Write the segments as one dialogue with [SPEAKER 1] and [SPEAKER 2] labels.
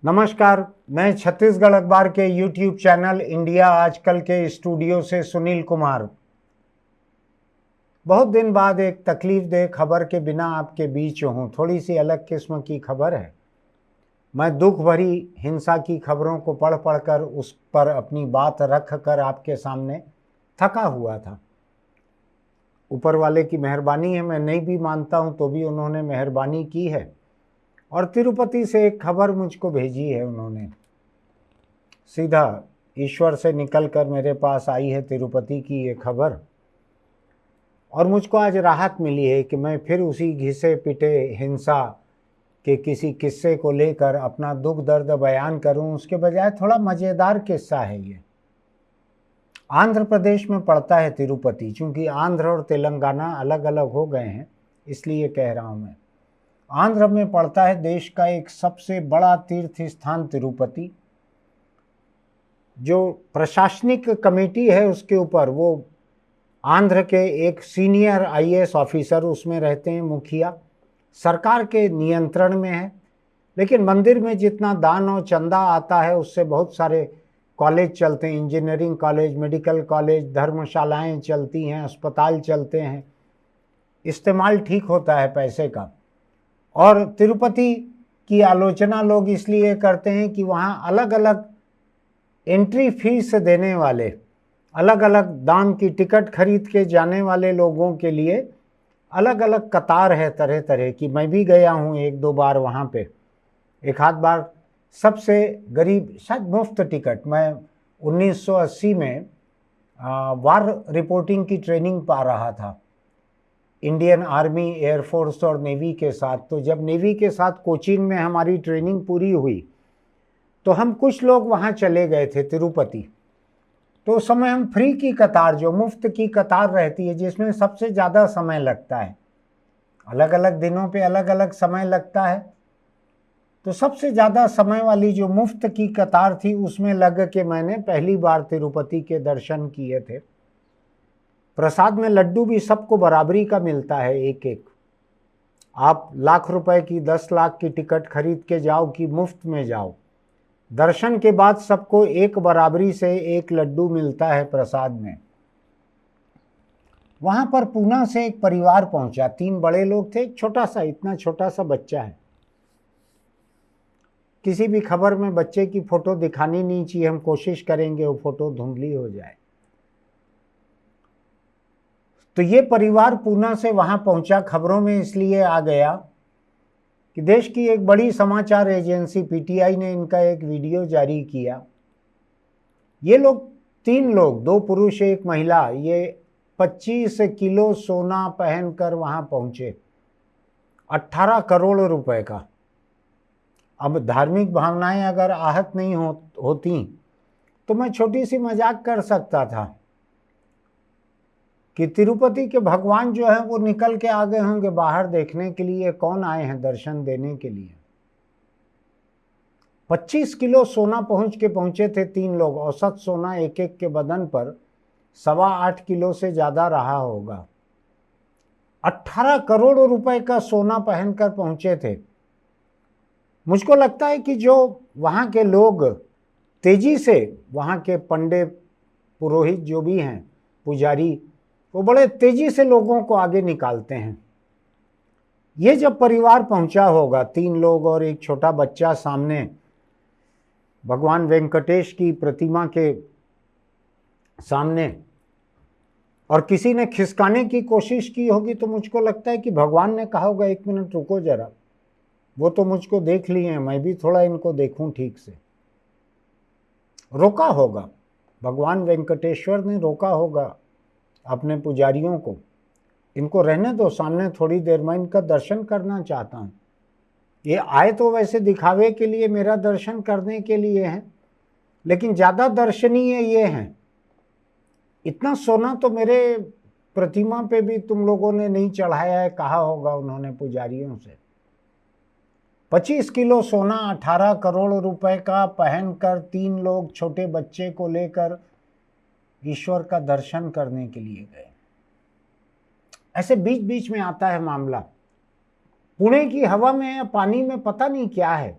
[SPEAKER 1] नमस्कार। मैं छत्तीसगढ़ अखबार के यूट्यूब चैनल इंडिया आजकल के स्टूडियो से सुनील कुमार बहुत दिन बाद एक तकलीफदेह खबर के बिना आपके बीच हूँ। थोड़ी सी अलग किस्म की खबर है। मैं दुख भरी हिंसा की खबरों को पढ़ पढ़कर उस पर अपनी बात रख कर आपके सामने थका हुआ था। ऊपर वाले की मेहरबानी है, मैं नहीं भी मानता हूँ तो भी उन्होंने मेहरबानी की है और तिरुपति से एक खबर मुझको भेजी है। उन्होंने सीधा ईश्वर से निकलकर मेरे पास आई है तिरुपति की ये खबर, और मुझको आज राहत मिली है कि मैं फिर उसी घिसे पिटे हिंसा के किसी किस्से को लेकर अपना दुख दर्द बयान करूं। उसके बजाय थोड़ा मज़ेदार किस्सा है ये। आंध्र प्रदेश में पड़ता है तिरुपति। चूंकि आंध्र और तेलंगाना अलग अलग हो गए हैं इसलिए कह रहा हूं मैं। आंध्र में पड़ता है देश का एक सबसे बड़ा तीर्थ स्थान तिरुपति। जो प्रशासनिक कमेटी है उसके ऊपर वो आंध्र के एक सीनियर आईएएस ऑफिसर उसमें रहते हैं, मुखिया सरकार के नियंत्रण में है। लेकिन मंदिर में जितना दान और चंदा आता है उससे बहुत सारे कॉलेज चलते हैं, इंजीनियरिंग कॉलेज, मेडिकल कॉलेज, धर्मशालाएं चलती हैं, अस्पताल चलते हैं, इस्तेमाल ठीक होता है पैसे का। और तिरुपति की आलोचना लोग इसलिए करते हैं कि वहाँ अलग अलग एंट्री फीस देने वाले, अलग अलग दाम की टिकट खरीद के जाने वाले लोगों के लिए अलग अलग कतार है तरह तरह की। मैं भी गया हूँ एक दो बार वहाँ पे, एक आध बार सबसे गरीब शायद मुफ्त टिकट। मैं 1980 में वार रिपोर्टिंग की ट्रेनिंग पा रहा था इंडियन आर्मी, एयरफोर्स और नेवी के साथ। तो जब नेवी के साथ कोचीन में हमारी ट्रेनिंग पूरी हुई तो हम कुछ लोग वहाँ चले गए थे तिरुपति। तो उस समय हम फ्री की कतार, जो मुफ्त की कतार रहती है जिसमें सबसे ज़्यादा समय लगता है, अलग अलग दिनों पे अलग अलग समय लगता है, तो सबसे ज़्यादा समय वाली जो मुफ्त की कतार थी उसमें लग के मैंने पहली बार तिरुपति के दर्शन किए थे। प्रसाद में लड्डू भी सबको बराबरी का मिलता है, एक एक। आप लाख रुपए की, 10 लाख की टिकट खरीद के जाओ कि मुफ्त में जाओ, दर्शन के बाद सबको एक बराबरी से एक लड्डू मिलता है प्रसाद में। वहां पर पूना से एक परिवार पहुंचा, 3 बड़े लोग थे, एक छोटा सा, इतना छोटा सा बच्चा है। किसी भी खबर में बच्चे की फोटो दिखानी नहीं चाहिए, हम कोशिश करेंगे वो फोटो धुंधली हो जाए। तो ये परिवार पूना से वहां पहुंचा, खबरों में इसलिए आ गया कि देश की एक बड़ी समाचार एजेंसी पीटीआई ने इनका एक वीडियो जारी किया। ये लोग 3 लोग, 2 पुरुष एक महिला, ये 25 किलो सोना पहनकर वहां पहुंचे, 18 करोड़ रुपए का। अब धार्मिक भावनाएं अगर आहत नहीं होती तो मैं छोटी सी मजाक कर सकता था कि तिरुपति के भगवान जो है वो निकल के आ गए होंगे बाहर देखने के लिए, कौन आए हैं दर्शन देने के लिए। 25 किलो सोना पहुंचे थे 3 लोग। औसत सोना एक एक के बदन पर 8.25 किलो से ज्यादा रहा होगा। 18 करोड़ रुपए का सोना पहनकर पहुंचे थे। मुझको लगता है कि जो वहां के लोग तेजी से, वहां के पंडित पुरोहित जो भी हैं, पुजारी, वो बड़े तेजी से लोगों को आगे निकालते हैं। ये जब परिवार पहुंचा होगा, 3 लोग और एक छोटा बच्चा सामने भगवान वेंकटेश की प्रतिमा के सामने, और किसी ने खिसकाने की कोशिश की होगी, तो मुझको लगता है कि भगवान ने कहा होगा 1 मिनट रुको जरा, वो तो मुझको देख लिए हैं, मैं भी थोड़ा इनको देखूं ठीक से। रोका होगा, भगवान वेंकटेश्वर ने रोका होगा अपने पुजारियों को, इनको रहने दो सामने थोड़ी देर, मैं इनका दर्शन करना चाहता हूँ। ये आए तो वैसे दिखावे के लिए, मेरा दर्शन करने के लिए हैं, लेकिन ज़्यादा दर्शनीय ये हैं। इतना सोना तो मेरे प्रतिमा पे भी तुम लोगों ने नहीं चढ़ाया है, कहा होगा उन्होंने पुजारियों से। 25 किलो सोना, 18 करोड़ रुपए का पहनकर 3 लोग छोटे बच्चे को लेकर ईश्वर का दर्शन करने के लिए गए। ऐसे बीच बीच में आता है मामला। पुणे की हवा में या पानी में पता नहीं क्या है,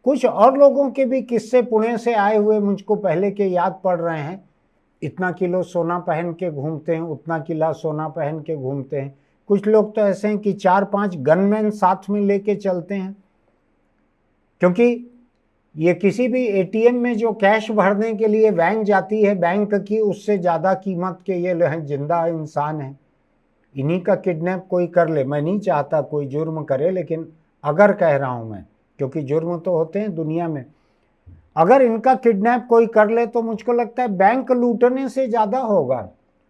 [SPEAKER 1] कुछ और लोगों के भी किस्से पुणे से आए हुए मुझको पहले के याद पड़ रहे हैं। इतना किलो सोना पहन के घूमते हैं, उतना किला सोना पहन के घूमते हैं। कुछ लोग तो ऐसे हैं कि 4-5 गनमैन साथ में लेके चलते हैं, क्योंकि ये किसी भी एटीएम में जो कैश भरने के लिए बैंक जाती है, बैंक की उससे ज़्यादा कीमत के ये जिंदा इंसान हैं। इन्हीं का किडनैप कोई कर ले। मैं नहीं चाहता कोई जुर्म करे, लेकिन अगर कह रहा हूं मैं, क्योंकि जुर्म तो होते हैं दुनिया में, अगर इनका किडनैप कोई कर ले तो मुझको लगता है बैंक लूटने से ज़्यादा होगा।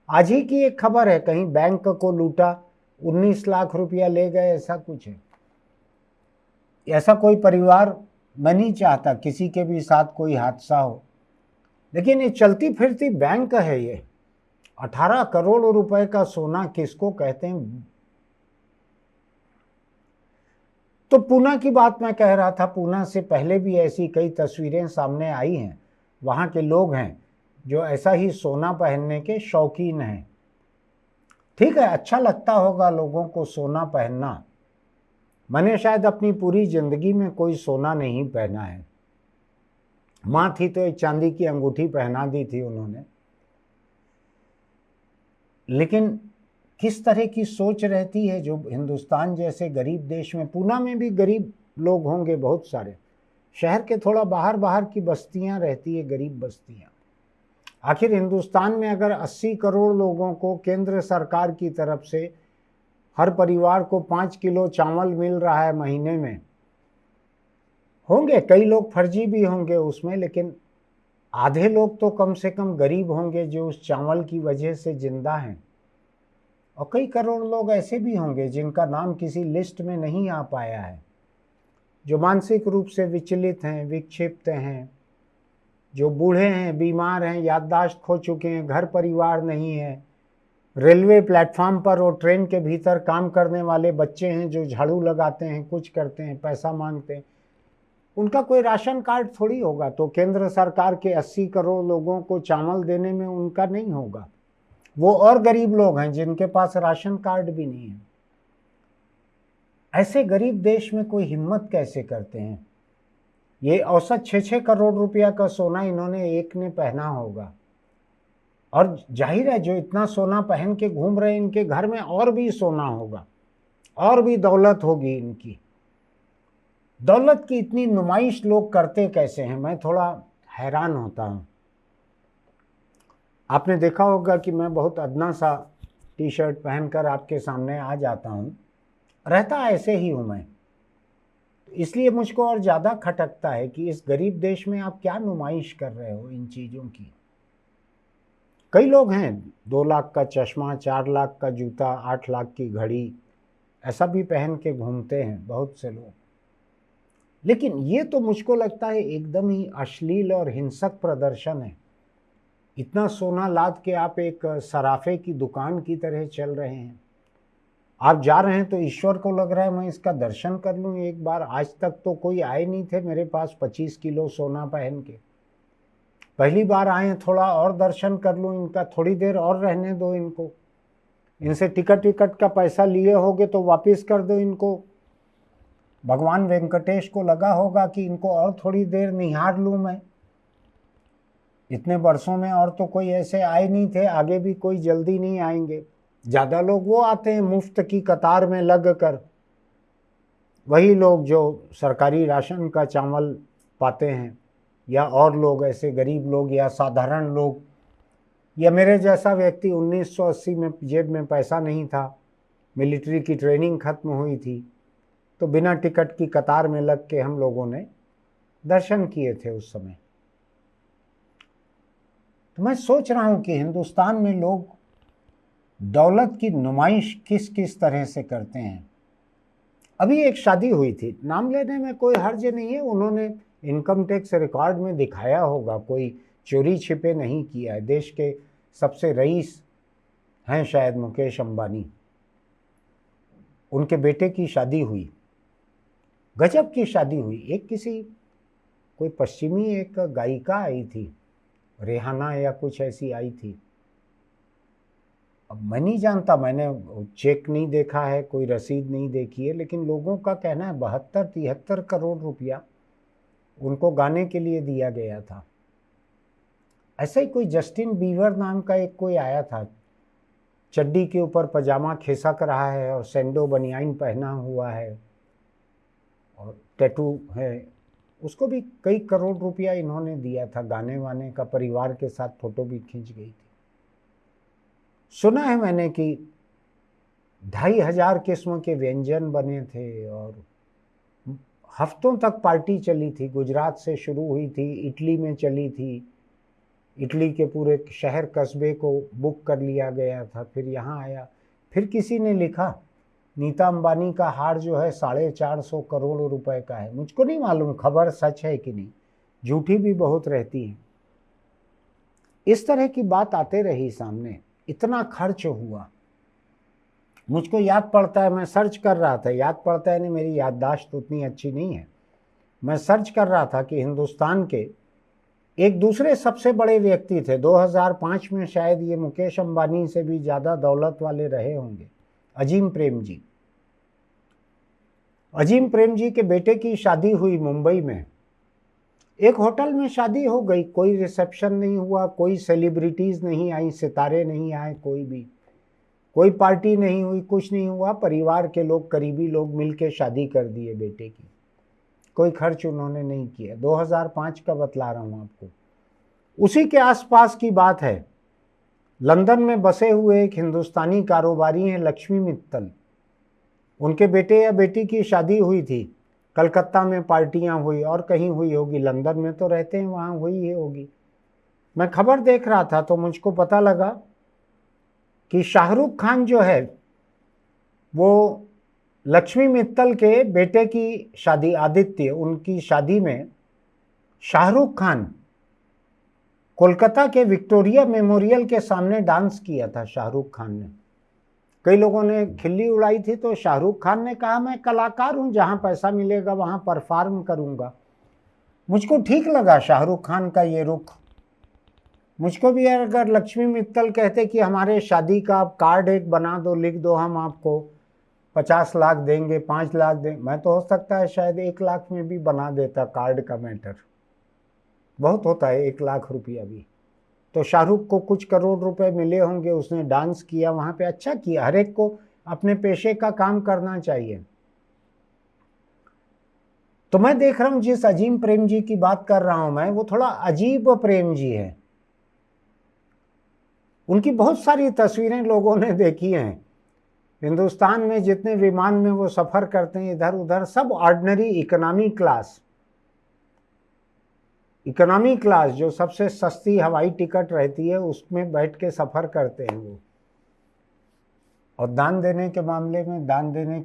[SPEAKER 1] आज ही की एक खबर है, कहीं बैंक को लूटा, 19 लाख रुपया ले गए, ऐसा कुछ है। ऐसा कोई परिवार मैं नहीं चाहता किसी के भी साथ कोई हादसा हो। लेकिन ये चलती फिरती बैंक है, ये 18 करोड़ रुपए का सोना किसको कहते हैं। तो पूना की बात मैं कह रहा था, पूना से पहले भी ऐसी कई तस्वीरें सामने आई हैं। वहां के लोग हैं जो ऐसा ही सोना पहनने के शौकीन हैं। ठीक है, अच्छा लगता होगा लोगों को सोना पहनना। मैंने शायद अपनी पूरी जिंदगी में कोई सोना नहीं पहना है। मां थी तो एक चांदी की अंगूठी पहना दी थी उन्होंने। लेकिन किस तरह की सोच रहती है जो हिंदुस्तान जैसे गरीब देश में, पूना में भी गरीब लोग होंगे बहुत सारे, शहर के थोड़ा बाहर बाहर की बस्तियां रहती है, गरीब बस्तियां। आखिर हिंदुस्तान में अगर 80 करोड़ लोगों को केंद्र सरकार की तरफ से हर परिवार को 5 किलो चावल मिल रहा है महीने में, होंगे कई लोग फर्जी भी होंगे उसमें, लेकिन आधे लोग तो कम से कम गरीब होंगे जो उस चावल की वजह से जिंदा हैं। और कई करोड़ लोग ऐसे भी होंगे जिनका नाम किसी लिस्ट में नहीं आ पाया है, जो मानसिक रूप से विचलित हैं, विक्षिप्त हैं, जो बूढ़े हैं, बीमार हैं, याददाश्त खो चुके हैं, घर परिवार नहीं है, रेलवे प्लेटफॉर्म पर और ट्रेन के भीतर काम करने वाले बच्चे हैं जो झाड़ू लगाते हैं, कुछ करते हैं, पैसा मांगते हैं। उनका कोई राशन कार्ड थोड़ी होगा, तो केंद्र सरकार के 80 करोड़ लोगों को चावल देने में उनका नहीं होगा। वो और गरीब लोग हैं जिनके पास राशन कार्ड भी नहीं है। ऐसे गरीब देश में कोई हिम्मत कैसे करते हैं। ये औसत 6-6 करोड़ रुपया का सोना इन्होंने एक ने पहना होगा। और जाहिर है जो इतना सोना पहन के घूम रहे हैं, इनके घर में और भी सोना होगा, और भी दौलत होगी इनकी। दौलत की इतनी नुमाइश लोग करते कैसे हैं, मैं थोड़ा हैरान होता हूं। आपने देखा होगा कि मैं बहुत अदना सा टी शर्ट पहनकर आपके सामने आ जाता हूं, रहता ऐसे ही हूं मैं। इसलिए मुझको और ज़्यादा खटकता है कि इस गरीब देश में आप क्या नुमाइश कर रहे हो इन चीज़ों की। कई लोग हैं 2 लाख का चश्मा, 4 लाख का जूता, 8 लाख की घड़ी, ऐसा भी पहन के घूमते हैं बहुत से लोग। लेकिन ये तो मुझको लगता है एकदम ही अश्लील और हिंसक प्रदर्शन है। इतना सोना लाद के आप एक सराफे की दुकान की तरह चल रहे हैं। आप जा रहे हैं तो ईश्वर को लग रहा है मैं इसका दर्शन कर लूं एक बार। आज तक तो कोई आए नहीं थे मेरे पास 25 किलो सोना पहन के, पहली बार आए हैं, थोड़ा और दर्शन कर लूं इनका, थोड़ी देर और रहने दो इनको। इनसे टिकट का पैसा लिए होगे तो वापस कर दो इनको। भगवान वेंकटेश को लगा होगा कि इनको और थोड़ी देर निहार लूं मैं। इतने वर्षों में और तो कोई ऐसे आए नहीं थे, आगे भी कोई जल्दी नहीं आएंगे। ज़्यादा लोग वो आते हैं मुफ्त की कतार में लग कर, वही लोग जो सरकारी राशन का चावल पाते हैं, या और लोग ऐसे गरीब लोग या साधारण लोग, या मेरे जैसा व्यक्ति 1980 में जेब में पैसा नहीं था, मिलिट्री की ट्रेनिंग खत्म हुई थी, तो बिना टिकट की कतार में लग के हम लोगों ने दर्शन किए थे उस समय। तो मैं सोच रहा हूं कि हिंदुस्तान में लोग दौलत की नुमाइश किस किस तरह से करते हैं। अभी एक शादी हुई थी, नाम लेने में कोई हर्ज नहीं है, उन्होंने इनकम टैक्स रिकॉर्ड में दिखाया होगा, कोई चोरी छिपे नहीं किया है। देश के सबसे रईस हैं शायद मुकेश अंबानी, उनके बेटे की शादी हुई, गजब की शादी हुई। एक किसी कोई पश्चिमी एक गायिका आई थी, रेहाना या कुछ ऐसी आई थी। अब मैं नहीं जानता, मैंने चेक नहीं देखा है, कोई रसीद नहीं देखी है, लेकिन लोगों का कहना है 72-73 करोड़ रुपया उनको गाने के लिए दिया गया था। ऐसा ही कोई जस्टिन बीवर नाम का एक कोई आया था, चड्डी के ऊपर पजामा खिसक रहा है और सैंडो बनियाइन पहना हुआ है और टैटू है, उसको भी कई करोड़ रुपया इन्होंने दिया था गाने वाने का, परिवार के साथ फोटो भी खींच गई थी। सुना है मैंने कि 2,500 किस्म के व्यंजन बने थे और हफ्तों तक पार्टी चली थी। गुजरात से शुरू हुई थी, इटली में चली थी, इटली के पूरे शहर कस्बे को बुक कर लिया गया था, फिर यहाँ आया। फिर किसी ने लिखा नीता अंबानी का हार जो है 450 करोड़ रुपए का है। मुझको नहीं मालूम खबर सच है कि नहीं, झूठी भी बहुत रहती है। इस तरह की बात आते रही सामने, इतना खर्च हुआ। मुझको याद पड़ता है, मैं सर्च कर रहा था, याद पड़ता है नहीं, मेरी याददाश्त उतनी अच्छी नहीं है। मैं सर्च कर रहा था कि हिंदुस्तान के एक दूसरे सबसे बड़े व्यक्ति थे 2005 में, शायद ये मुकेश अंबानी से भी ज़्यादा दौलत वाले रहे होंगे, अजीम प्रेम जी। अजीम प्रेम जी के बेटे की शादी हुई मुंबई में, एक होटल में शादी हो गई, कोई रिसेप्शन नहीं हुआ, कोई सेलिब्रिटीज़ नहीं आई, सितारे नहीं आए, कोई पार्टी नहीं हुई, कुछ नहीं हुआ। परिवार के लोग, करीबी लोग मिलके शादी कर दिए बेटे की, कोई खर्च उन्होंने नहीं किया। 2005 का बतला रहा हूँ आपको। उसी के आसपास की बात है, लंदन में बसे हुए एक हिंदुस्तानी कारोबारी हैं लक्ष्मी मित्तल, उनके बेटे या बेटी की शादी हुई थी। कलकत्ता में पार्टियां हुई और कहीं हुई होगी, लंदन में तो रहते हैं, वहाँ हुई ही होगी। मैं खबर देख रहा था तो मुझको पता लगा कि शाहरुख खान जो है वो लक्ष्मी मित्तल के बेटे की शादी, आदित्य, उनकी शादी में शाहरुख खान कोलकाता के विक्टोरिया मेमोरियल के सामने डांस किया था। शाहरुख खान ने, कई लोगों ने खिल्ली उड़ाई थी, तो शाहरुख खान ने कहा मैं कलाकार हूं, जहां पैसा मिलेगा वहां परफॉर्म करूंगा। मुझको ठीक लगा शाहरुख खान का ये रुख। मुझको भी अगर लक्ष्मी मित्तल कहते कि हमारे शादी का आप कार्ड एक बना दो, लिख दो, हम आपको 50 लाख देंगे, 5 लाख देंगे, मैं तो हो सकता है शायद 1 लाख में भी बना देता कार्ड का मैटर। बहुत होता है 1 लाख रुपया भी। तो शाहरुख को कुछ करोड़ रुपए मिले होंगे, उसने डांस किया वहां पे, अच्छा किया। हर एक को अपने पेशे का काम करना चाहिए। तो मैं देख रहा हूं जिस अजीम प्रेम जी की बात कर रहा हूं मैं, वो थोड़ा अजीब प्रेम जी है। उनकी बहुत सारी तस्वीरें लोगों ने देखी हैं। हिंदुस्तान में जितने विमान में वो सफर करते हैं इधर उधर, सब ऑर्डिनरी इकोनॉमी क्लास जो सबसे सस्ती हवाई टिकट रहती है उसमें बैठ के सफर करते हैं वो। और दान देने के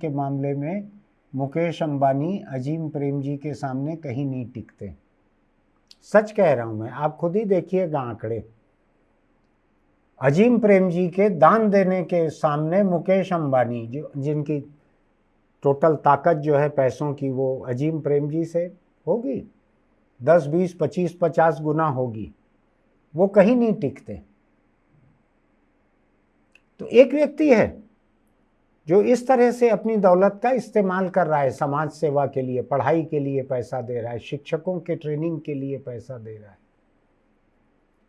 [SPEAKER 1] मामले में मुकेश अंबानी अजीम प्रेम जी के सामने कहीं नहीं टिकते। सच कह रहा हूं मैं, आप खुद ही देखिएगा आंकड़े। अजीम प्रेम जी के दान देने के सामने मुकेश अंबानी, जो जिनकी टोटल ताकत जो है पैसों की वो अजीम प्रेम जी से होगी 10, 20, 25, 50 गुना होगी, वो कहीं नहीं टिकते। तो एक व्यक्ति है जो इस तरह से अपनी दौलत का इस्तेमाल कर रहा है, समाज सेवा के लिए, पढ़ाई के लिए पैसा दे रहा है, शिक्षकों के ट्रेनिंग के लिए पैसा दे रहा है।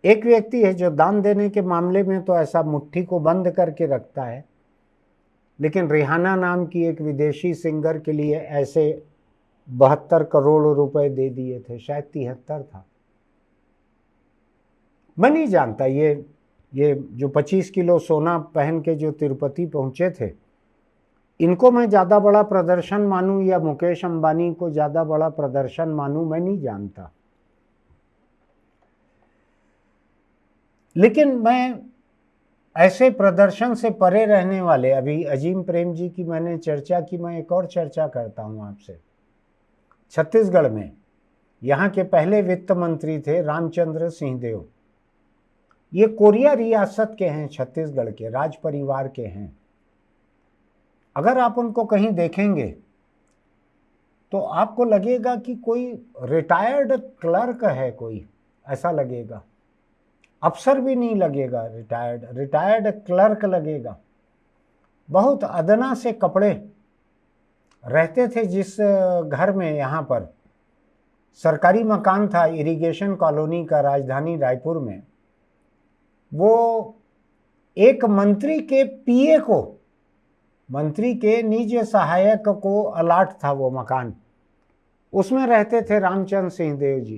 [SPEAKER 1] एक व्यक्ति है जो दान देने के मामले में तो ऐसा मुट्ठी को बंद करके रखता है, लेकिन रिहाना नाम की एक विदेशी सिंगर के लिए ऐसे 72 करोड़ रुपए दे दिए थे, शायद 73 था। मैं नहीं जानता, ये जो 25 किलो सोना पहन के जो तिरुपति पहुंचे थे, इनको मैं ज़्यादा बड़ा प्रदर्शन मानूं या मुकेश अंबानी को ज़्यादा बड़ा प्रदर्शन मानूं, मैं नहीं जानता। लेकिन मैं ऐसे प्रदर्शन से परे रहने वाले, अभी अजीम प्रेम जी की मैंने चर्चा की, मैं एक और चर्चा करता हूं आपसे। छत्तीसगढ़ में यहाँ के पहले वित्त मंत्री थे रामचंद्र सिंहदेव। ये कोरिया रियासत के हैं, छत्तीसगढ़ के राज परिवार के हैं। अगर आप उनको कहीं देखेंगे तो आपको लगेगा कि कोई रिटायर्ड क्लर्क है, कोई ऐसा लगेगा, अफसर भी नहीं लगेगा, रिटायर्ड क्लर्क लगेगा। बहुत अदना से कपड़े रहते थे जिस घर में, यहाँ पर सरकारी मकान था इरिगेशन कॉलोनी का राजधानी रायपुर में। वो एक मंत्री के पीए को, मंत्री के निज सहायक को अलाट था वो मकान। उसमें रहते थे रामचंद्र सिंह देव जी।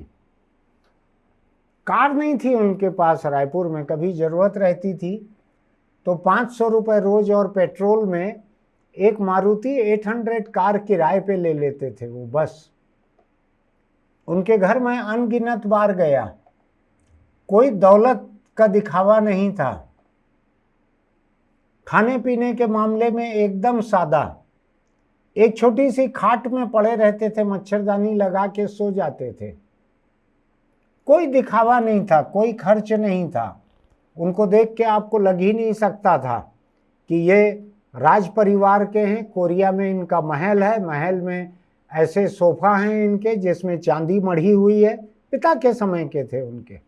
[SPEAKER 1] कार नहीं थी उनके पास रायपुर में, कभी जरूरत रहती थी तो 500 रुपये रोज और पेट्रोल में एक मारुति 800 कार किराए पे ले लेते थे वो। बस उनके घर में अनगिनत बार गया, कोई दौलत का दिखावा नहीं था। खाने पीने के मामले में एकदम सादा, एक छोटी सी खाट में पड़े रहते थे, मच्छरदानी लगा के सो जाते थे। कोई दिखावा नहीं था, कोई खर्च नहीं था। उनको देख के आपको लग ही नहीं सकता था कि ये राज परिवार के हैं। कोरिया में इनका महल है, महल में ऐसे सोफा हैं इनके जिसमें चांदी मढ़ी हुई है, पिता के समय के थे उनके।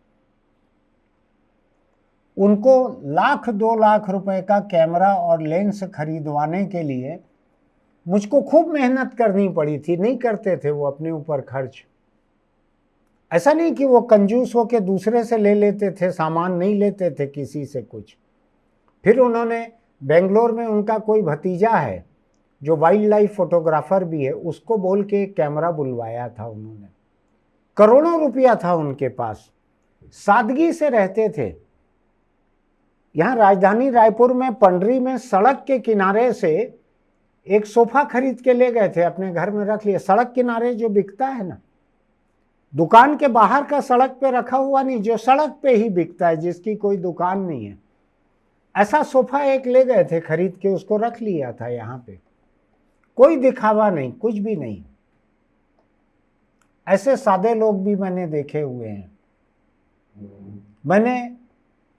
[SPEAKER 1] उनको 1,00,000-2,00,000 रुपए का कैमरा और लेंस खरीदवाने के लिए मुझको खूब मेहनत करनी पड़ी थी। नहीं करते थे वो अपने ऊपर खर्च। ऐसा नहीं कि वो कंजूस होके दूसरे से ले लेते थे सामान, नहीं लेते थे किसी से कुछ। फिर उन्होंने बेंगलोर में, उनका कोई भतीजा है जो वाइल्ड लाइफ फोटोग्राफर भी है, उसको बोल के कैमरा बुलवाया था उन्होंने। करोड़ों रुपया था उनके पास, सादगी से रहते थे। यहाँ राजधानी रायपुर में पंडरी में सड़क के किनारे से एक सोफा खरीद के ले गए थे, अपने घर में रख लिया। सड़क किनारे जो बिकता है ना, दुकान के बाहर का सड़क पे रखा हुआ नहीं, जो सड़क पे ही बिकता है, जिसकी कोई दुकान नहीं है, ऐसा सोफा एक ले गए थे खरीद के, उसको रख लिया था यहाँ पे। कोई दिखावा नहीं, कुछ भी नहीं। ऐसे सादे लोग भी मैंने देखे हुए हैं। मैंने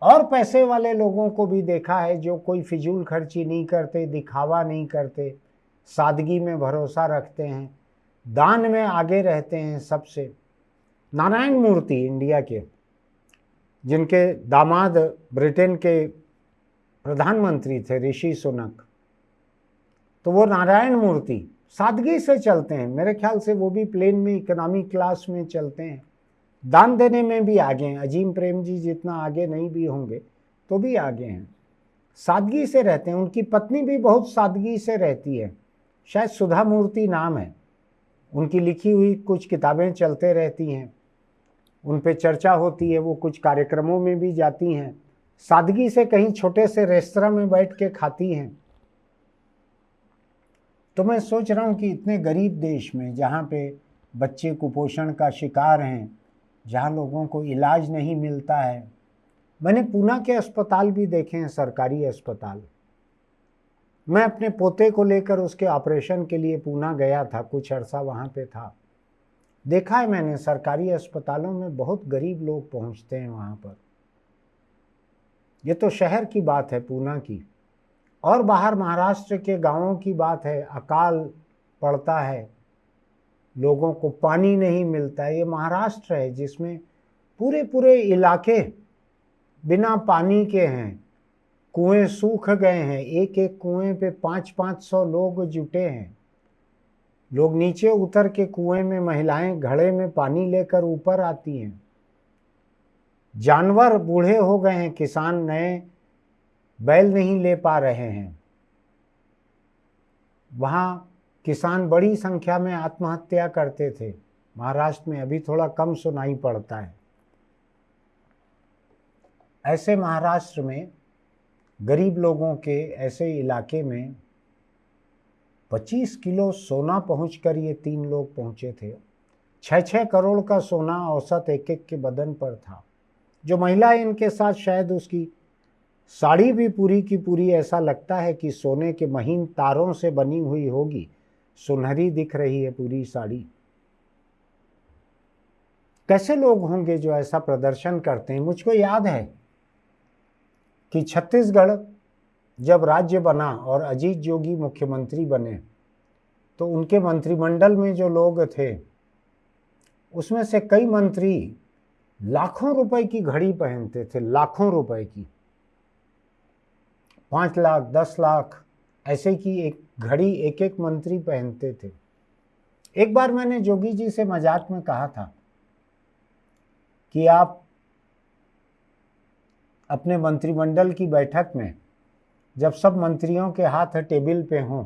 [SPEAKER 1] और पैसे वाले लोगों को भी देखा है जो कोई फिजूल खर्ची नहीं करते, दिखावा नहीं करते, सादगी में भरोसा रखते हैं, दान में आगे रहते हैं सबसे। नारायण मूर्ति इंडिया के, जिनके दामाद ब्रिटेन के प्रधानमंत्री थे ऋषि सुनक, तो वो नारायण मूर्ति सादगी से चलते हैं। मेरे ख्याल से वो भी प्लेन में इकोनॉमी क्लास में चलते हैं। दान देने में भी आगे हैं, अजीम प्रेम जी जितना आगे नहीं भी होंगे तो भी आगे हैं। सादगी से रहते हैं। उनकी पत्नी भी बहुत सादगी से रहती है, शायद सुधा मूर्ति नाम है। उनकी लिखी हुई कुछ किताबें चलते रहती हैं, उन पे चर्चा होती है, वो कुछ कार्यक्रमों में भी जाती हैं। सादगी से कहीं छोटे से रेस्तरां में बैठ के खाती हैं। तो मैं सोच रहा हूँ कि इतने गरीब देश में, जहाँ पे बच्चे कुपोषण का शिकार हैं, जहाँ लोगों को इलाज नहीं मिलता है। मैंने पूना के अस्पताल भी देखे हैं, सरकारी अस्पताल। मैं अपने पोते को लेकर उसके ऑपरेशन के लिए पूना गया था, कुछ अरसा वहाँ पे था। देखा है मैंने, सरकारी अस्पतालों में बहुत गरीब लोग पहुँचते हैं वहाँ पर। ये तो शहर की बात है पूना की, और बाहर महाराष्ट्र के गांवों की बात है। अकाल पड़ता है, लोगों को पानी नहीं मिलता है। ये महाराष्ट्र है जिसमें पूरे पूरे इलाके बिना पानी के हैं, कुएं सूख गए हैं। एक एक कुएं पे 500-500 लोग जुटे हैं। लोग नीचे उतर के कुएं में, महिलाएं घड़े में पानी लेकर ऊपर आती हैं। जानवर बूढ़े हो गए हैं, किसान नए बैल नहीं ले पा रहे हैं। वहाँ किसान बड़ी संख्या में आत्महत्या करते थे। महाराष्ट्र में अभी थोड़ा कम सुनाई पड़ता है। ऐसे महाराष्ट्र में गरीब लोगों के ऐसे इलाके में 25 किलो सोना पहुंचकर ये 3 लोग पहुंचे थे। 6-6 करोड़ का सोना औसत एक एक के बदन पर था। जो महिला इनके साथ, शायद उसकी साड़ी भी पूरी की पूरी ऐसा लगता है कि सोने के महीन तारों से बनी हुई होगी, सुनहरी दिख रही है पूरी साड़ी। कैसे लोग होंगे जो ऐसा प्रदर्शन करते हैं। मुझको याद है कि छत्तीसगढ़ जब राज्य बना और अजीत जोगी मुख्यमंत्री बने, तो उनके मंत्रिमंडल में जो लोग थे उसमें से कई मंत्री लाखों रुपए की घड़ी पहनते थे, लाखों रुपए की। 5 लाख 10 लाख ऐसे की एक घड़ी एक एक मंत्री पहनते थे। एक बार मैंने जोगी जी से मजाक में कहा था कि आप अपने मंत्रिमंडल की बैठक में जब सब मंत्रियों के हाथ टेबल पे हों,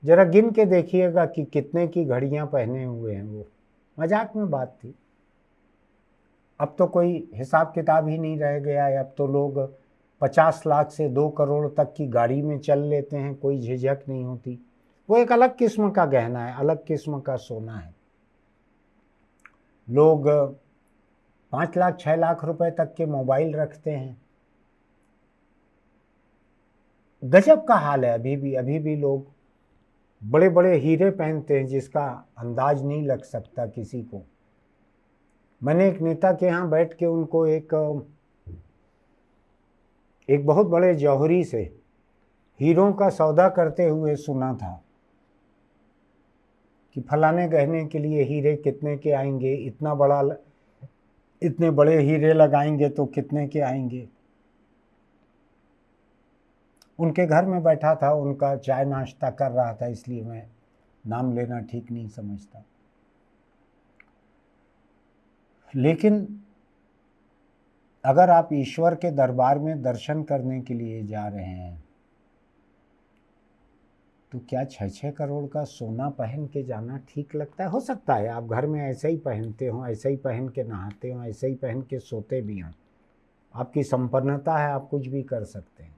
[SPEAKER 1] जरा गिन के देखिएगा कि कितने की घड़ियां पहने हुए हैं वो। मजाक में बात थी। अब तो कोई हिसाब किताब ही नहीं रह गया है। अब तो लोग 50 लाख से 2 करोड़ तक की गाड़ी में चल लेते हैं, कोई झिझक नहीं होती। वो एक अलग किस्म का गहना है, अलग किस्म का सोना है। लोग 5 लाख 6 लाख रुपए तक के मोबाइल रखते हैं। गजब का हाल है। अभी भी लोग बड़े बड़े हीरे पहनते हैं जिसका अंदाज नहीं लग सकता किसी को। मैंने एक नेता के यहाँ बैठ के उनको एक बहुत बड़े जौहरी से हीरों का सौदा करते हुए सुना था कि फलाने गहने के लिए हीरे कितने के आएंगे, इतने बड़े हीरे लगाएंगे तो कितने के आएंगे। उनके घर में बैठा था, उनका चाय नाश्ता कर रहा था, इसलिए मैं नाम लेना ठीक नहीं समझता। लेकिन अगर आप ईश्वर के दरबार में दर्शन करने के लिए जा रहे हैं तो क्या 6-6 करोड़ का सोना पहन के जाना ठीक लगता है? हो सकता है आप घर में ऐसे ही पहनते हो, ऐसे ही पहन के नहाते हो, ऐसे ही पहन के सोते भी हो, आपकी संपन्नता है, आप कुछ भी कर सकते हैं।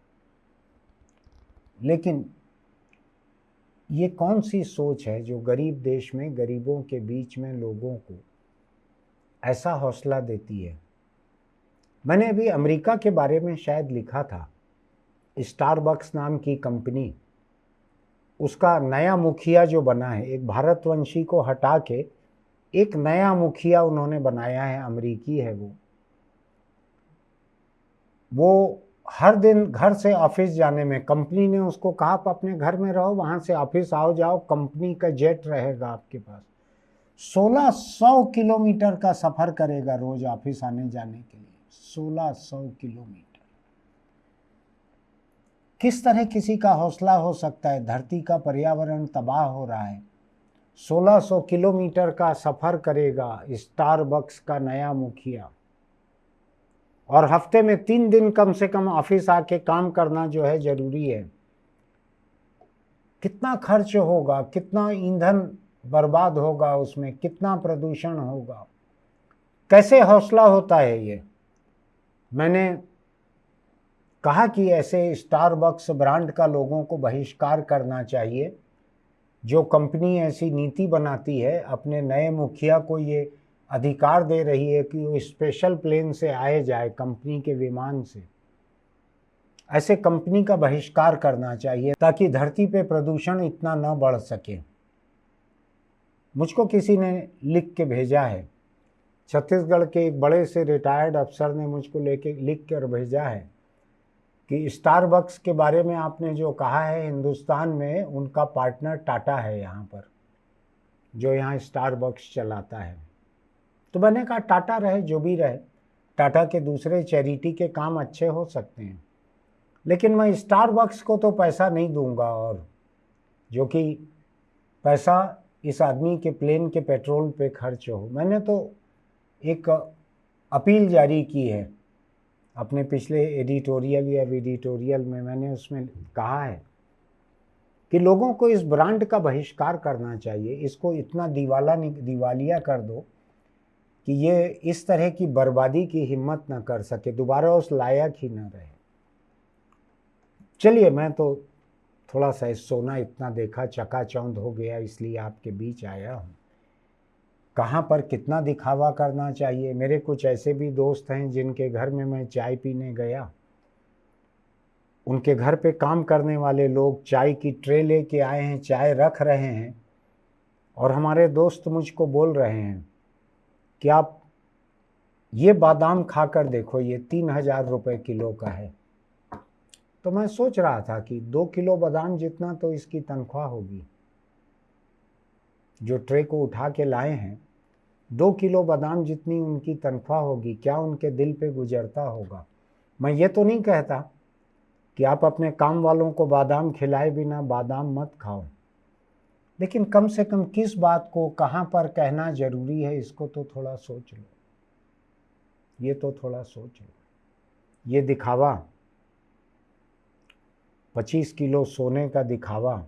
[SPEAKER 1] लेकिन ये कौन सी सोच है जो गरीब देश में, गरीबों के बीच में लोगों को ऐसा हौसला देती है? मैंने अभी अमेरिका के बारे में शायद लिखा था, स्टारबक्स नाम की कंपनी, उसका नया मुखिया जो बना है, एक भारतवंशी को हटा के एक नया मुखिया उन्होंने बनाया है, अमेरिकी है वो हर दिन घर से ऑफिस जाने में, कंपनी ने उसको कहा आप अपने घर में रहो, वहां से ऑफिस आओ जाओ, कंपनी का जेट रहेगा आपके पास। 1600 किलोमीटर का सफर करेगा रोज ऑफिस आने जाने के लिए। 1600 किलोमीटर। किस तरह किसी का हौसला हो सकता है? धरती का पर्यावरण तबाह हो रहा है, 1600 किलोमीटर का सफर करेगा स्टारबक्स का नया मुखिया, और हफ्ते में 3 दिन कम से कम ऑफिस आके काम करना जो है जरूरी है। कितना खर्च होगा, कितना ईंधन बर्बाद होगा उसमें, कितना प्रदूषण होगा, कैसे हौसला होता है ये? मैंने कहा कि ऐसे स्टारबक्स ब्रांड का लोगों को बहिष्कार करना चाहिए। जो कंपनी ऐसी नीति बनाती है, अपने नए मुखिया को ये अधिकार दे रही है कि वो स्पेशल प्लेन से आए जाए, कंपनी के विमान से, ऐसे कंपनी का बहिष्कार करना चाहिए ताकि धरती पे प्रदूषण इतना न बढ़ सके। मुझको किसी ने लिख के भेजा है, छत्तीसगढ़ के एक बड़े से रिटायर्ड अफसर ने मुझको लिख कर भेजा है कि स्टारबक्स के बारे में आपने जो कहा है, हिंदुस्तान में उनका पार्टनर टाटा है यहाँ पर, जो यहाँ स्टारबक्स चलाता है। तो मैंने कहा टाटा रहे, जो भी रहे, टाटा के दूसरे चैरिटी के काम अच्छे हो सकते हैं, लेकिन मैं स्टारबक्स को तो पैसा नहीं दूंगा, और जो कि पैसा इस आदमी के प्लेन के पेट्रोल पे खर्च हो। मैंने तो एक अपील जारी की है अपने पिछले एडिटोरियल या वीडिटोरियल में, मैंने उसमें कहा है कि लोगों को इस ब्रांड का बहिष्कार करना चाहिए, इसको इतना दिवालिया कर दो कि ये इस तरह की बर्बादी की हिम्मत न कर सके, दोबारा उस लायक ही न रहे। चलिए, मैं तो थोड़ा सा इस सोना इतना देखा, चकाचौंध हो गया, इसलिए आपके बीच आया हूँ। कहाँ पर कितना दिखावा करना चाहिए? मेरे कुछ ऐसे भी दोस्त हैं जिनके घर में मैं चाय पीने गया, उनके घर पे काम करने वाले लोग चाय की ट्रे लेके आए हैं, चाय रख रहे हैं, और हमारे दोस्त मुझको बोल रहे हैं कि आप ये बादाम खाकर देखो, ये 3000 रुपये किलो का है। तो मैं सोच रहा था कि 2 किलो बादाम जितना तो इसकी तनख्वाह होगी, जो ट्रे को उठा के लाए हैं, 2 किलो बादाम जितनी उनकी तनख्वाह होगी, क्या उनके दिल पे गुजरता होगा? मैं ये तो नहीं कहता कि आप अपने काम वालों को बादाम खिलाए बिना बादाम मत खाओ, लेकिन कम से कम किस बात को कहाँ पर कहना जरूरी है, इसको तो थोड़ा सोच लो। ये तो थोड़ा सोच लो। ये दिखावा, 25 किलो सोने का दिखावा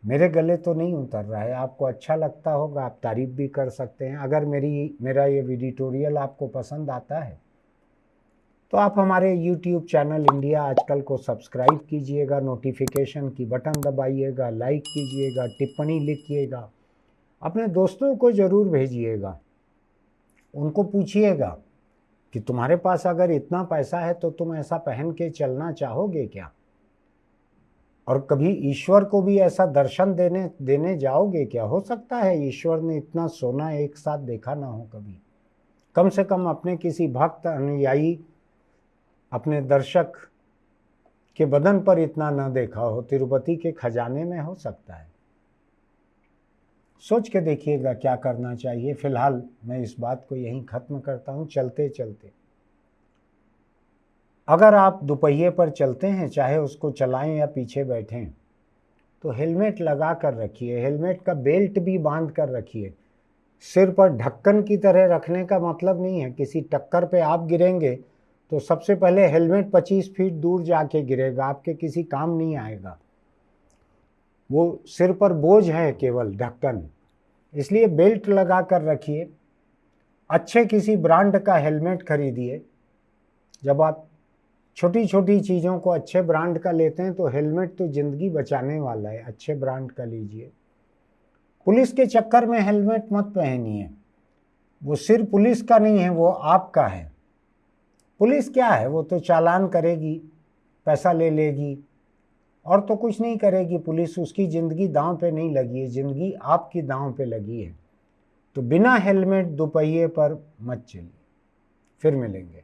[SPEAKER 1] मेरे गले तो नहीं उतर रहा है। आपको अच्छा लगता होगा, आप तारीफ भी कर सकते हैं। अगर मेरा ये एडिटोरियल आपको पसंद आता है तो आप हमारे YouTube चैनल इंडिया आजकल को सब्सक्राइब कीजिएगा, नोटिफिकेशन की बटन दबाइएगा, लाइक कीजिएगा, टिप्पणी लिखिएगा, अपने दोस्तों को ज़रूर भेजिएगा। उनको पूछिएगा कि तुम्हारे पास अगर इतना पैसा है तो तुम ऐसा पहन के चलना चाहोगे क्या, और कभी ईश्वर को भी ऐसा दर्शन देने जाओगे क्या। हो सकता है ईश्वर ने इतना सोना एक साथ देखा ना हो कभी, कम से कम अपने किसी भक्त अनुयायी, अपने दर्शक के बदन पर इतना न देखा हो। तिरुपति के खजाने में हो सकता है। सोच के देखिएगा क्या करना चाहिए। फिलहाल मैं इस बात को यहीं ख़त्म करता हूँ। चलते चलते अगर आप दोपहिए पर चलते हैं, चाहे उसको चलाएं या पीछे बैठें, तो हेलमेट लगा कर रखिए। हेलमेट का बेल्ट भी बांध कर रखिए। सिर पर ढक्कन की तरह रखने का मतलब नहीं है किसी टक्कर पे आप गिरेंगे तो सबसे पहले हेलमेट 25 फीट दूर जाके गिरेगा, आपके किसी काम नहीं आएगा। वो सिर पर बोझ है केवल ढक्कन, इसलिए बेल्ट लगा कर रखिए। अच्छे किसी ब्रांड का हेलमेट खरीदिए। जब आप छोटी छोटी चीज़ों को अच्छे ब्रांड का लेते हैं तो हेलमेट तो ज़िंदगी बचाने वाला है। अच्छे ब्रांड का लीजिए। पुलिस के चक्कर में हेलमेट मत पहनिए। वो सिर्फ पुलिस का नहीं है, वो आपका है। पुलिस क्या है, वो तो चालान करेगी, पैसा ले लेगी और तो कुछ नहीं करेगी पुलिस। उसकी ज़िंदगी दांव पे नहीं लगी है, ज़िंदगी आपकी दांव पे लगी है। तो बिना हेलमेट दोपहिए पर मत चलिए। फिर मिलेंगे।